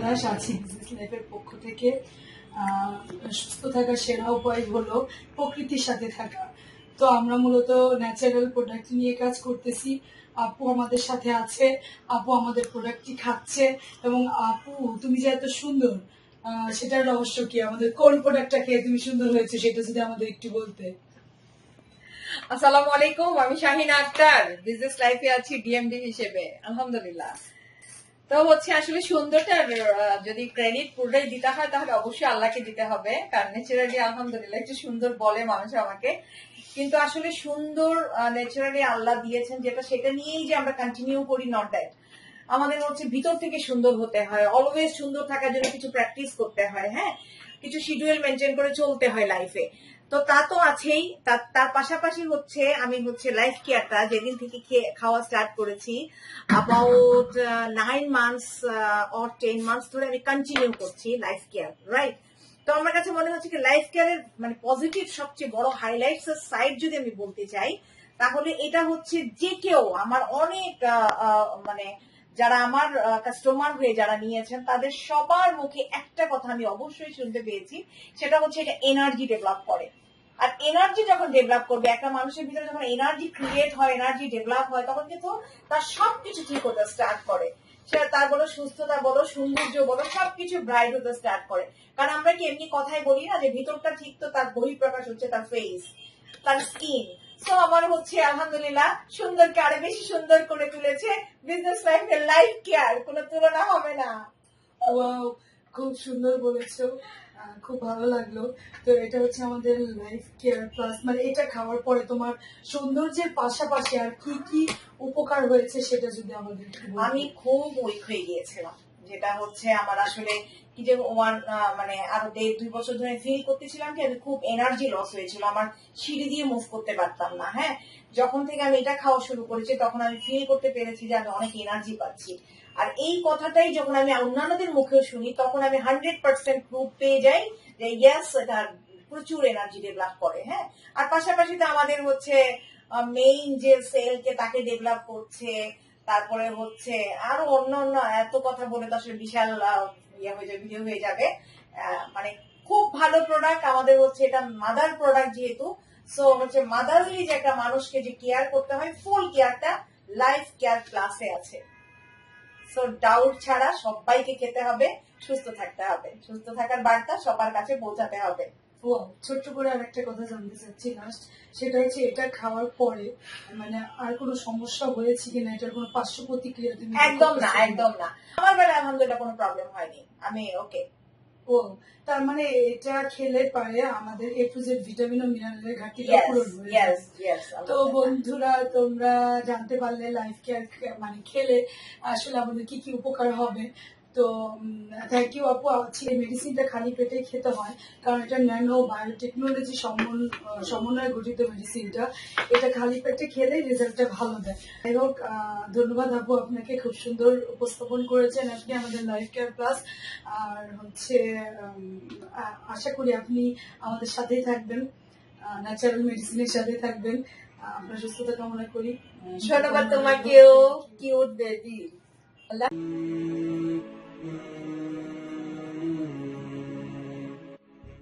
দাস আছি বিজনেস লাইফের পক্ষ থেকে। সুস্থ থাকার সেরা উপায় হলো প্রকৃতির সাথে থাকা। তো আমরা মূলত ন্যাচারাল প্রোডাক্ট নিয়ে কাজ করতেছি। আপু আমাদের সাথে আছে, আপু আমাদের প্রোডাক্টটি খাচ্ছে। এবং আপু, তুমি যে এত সুন্দর, সেটার রহস্য কি? আমাদের কোন প্রোডাক্টটা খেয়ে তুমি সুন্দর হয়েছে সেটা যদি আমাদের একটু বলতে। আসসালামু আলাইকুম, আমি শাহিনা আক্তার, বিজনেস লাইফে আছি ডিএমডি হিসেবে। আলহামদুলিল্লাহ। তো হচ্ছে আসলে সুন্দরটার যদি ক্রেডিট পুরোটাই দিতে হয় তাহলে অবশ্যই আল্লাহকে দিতে হবে, কারণ ন্যাচারালি আলহামদুলিল্লাহ একটু সুন্দর বলে মানুষ আমাকে। কিন্তু আসলে সুন্দর ন্যাচারালি আল্লাহ দিয়েছেন যেটা, সেটা নিয়েই যে আমরা কন্টিনিউ করি, নট দ্যাট। আমাদের হচ্ছে ভিতর থেকে সুন্দর হতে হয়, অলওয়েজ সুন্দর থাকার জন্য কিছু প্র্যাকটিস করতে হয়, হ্যাঁ, কিছু শিডিউল মেনটেন করে চলতে হয় লাইফে। তো তা তো আছেই, তার পাশাপাশি হচ্ছে আমি হচ্ছে লাইফ কেয়ারটা যেদিন থেকে খাওয়া স্টার্ট করেছি, অ্যাবাউট 9 মান্থস অর 10 মান্থস ধরে আমি কন্টিনিউ করছি লাইফ কেয়ার, রাইট? তো আমার কাছে মনে হচ্ছে কি লাইফ কেয়ারের মানে পজিটিভ সবচেয়ে বড় হাইলাইটস সাইড যদি আমি বলতে চাই, তাহলে এটা হচ্ছে যে কেউ আমার অনেক মানে যারা আমার কাস্টমার হয়ে যারা নিয়েছেন তাদের সবার মুখে একটা কথা আমি অবশ্যই শুনতে পেয়েছি, সেটা হচ্ছে এটা এনার্জি ডেভেলপ করে। আর এনার্জি যখন ডেভেলপ করবে, একটা মানুষের ভিতরে যখন এনার্জি ক্রিয়েট হয়, এনার্জি ডেভেলপ হয়, তখন কিন্তু তার সবকিছু ঠিক হতে স্টার্ট করে। সে তার বলো সুস্থতা বলো, সৌন্দর্য বলো, সবকিছু ব্রাইট হতে স্টার্ট করে। কারণ আমরা কি এমনি কথাই বলি না যে ভিতরটা ঠিক তো তার বহিঃপ্রকাশ হচ্ছে তার ফেস, তার স্কিন। সো আমার হচ্ছে আলহামদুলিল্লাহ সুন্দরকে আরো বেশি সুন্দর করে তুলেছে বিজনেস লাইফের লাইফ কেয়ার, কোনো তুলনা হবে না। ওয়াও, খুব সুন্দর বলেছো, খুব ভালো লাগলো। তো এটা হচ্ছে আমাদের লাইফ কেয়ার প্লাস, মানে এটা খাওয়ার পরে তোমার সৌন্দর্যের পাশাপাশি আর কি কি উপকার হয়েছে সেটা যদি আমাদের একটু বলতে। আমি খুব উইক হয়ে গিয়েছিলাম, যেটা হচ্ছে আমার আসলে কি যে মানে আরো 1.5-2 বছর ধরে ফিল করতেছিলাম কি আমি খুব এনার্জি লস হয়েছিল, আমার সিঁড়ি দিয়ে মুভ করতে পারতাম না। হ্যাঁ, যখন থেকে আমি এটা খাওয়া শুরু করেছি তখন আমি ফিল করতে পেরেছি যে আমি অনেক এনার্জি পাচ্ছি। আর এই কথাটাই যখন আমি অন্যান্যদের মুখেও শুনি তখন আমি 100% প্রুফ পেয়ে যাই যে ইয়েস, এটা প্রচুর এনার্জি ডেভেলপ করে। হ্যাঁ, আর পাশাপাশি তো আমাদের হচ্ছে মেইন যে সেলকে তাকে ডেভেলপ করছে, তারপরে হচ্ছে আরো অন্য অন্য এত কথা বলে তো আসলে বিশাল ইয়ে হয়ে যাবে, ভিডিও হয়ে যাবে। মানে খুব ভালো প্রোডাক্ট আমাদের হচ্ছে, এটা মাদার প্রোডাক্ট যেহেতু, সো হচ্ছে মাদারলি যে একটা মানুষকে যে কেয়ার করতে হয়, ফুল কেয়ারটা লাইফ কেয়ার প্লাসে আছে। সো ডাউট ছাড়া সবাইকে খেতে হবে, সুস্থ থাকতে হবে, সুস্থ থাকার বার্তা সবার কাছে পৌঁছাতে হবে। ও, ছোট্ট করে আর একটা কথা জানতে চাচ্ছি লাস্ট, সেটা হচ্ছে এটা খাওয়ার পরে মানে আর কোনো সমস্যা হয়েছে কিনা, এটার কোনো পার্শ্ব প্রতিক্রিয়া তুমি? একদম না, একদম না, আমার বেলায় আলহামদুলিল্লাহ কোনো প্রবলেম হয়নি, আমি ওকে। ও, তার মানে এটা খেলে পারে আমাদের এ টু জেড ভিটামিন ও মিনারেলের ঘাটতিটা পূরণ হয়ে যাবে। তো বন্ধুরা, তোমরা জানতে পারলে লাইফ কেয়ার মানে খেলে আসলে আমাদের কি কি উপকার হবে। তো থ্যাংক ইউ আপু। এই মেডিসিনটা খালি পেটে খেতে হয়, কারণ এটা ন্যানো বায়োটেকনোলজি সমন্বয়ে গঠিত মেডিসিনটা। এটা খালি পেটে খেলে রেজাল্টটা ভালো দেয়। যাই হোক, ধন্যবাদ আপু, আপনাকে খুব সুন্দর উপস্থাপন করেছেন আপনি আমাদের লাইফ কেয়ার প্লাস। আর হচ্ছে আশা করি আপনি আমাদের সাথেই থাকবেন, ন্যাচারাল মেডিসিনের সাথে থাকবেন। আপনার সুস্থতা কামনা করি। ধন্যবাদ তোমাকেও, কিউট বেবি।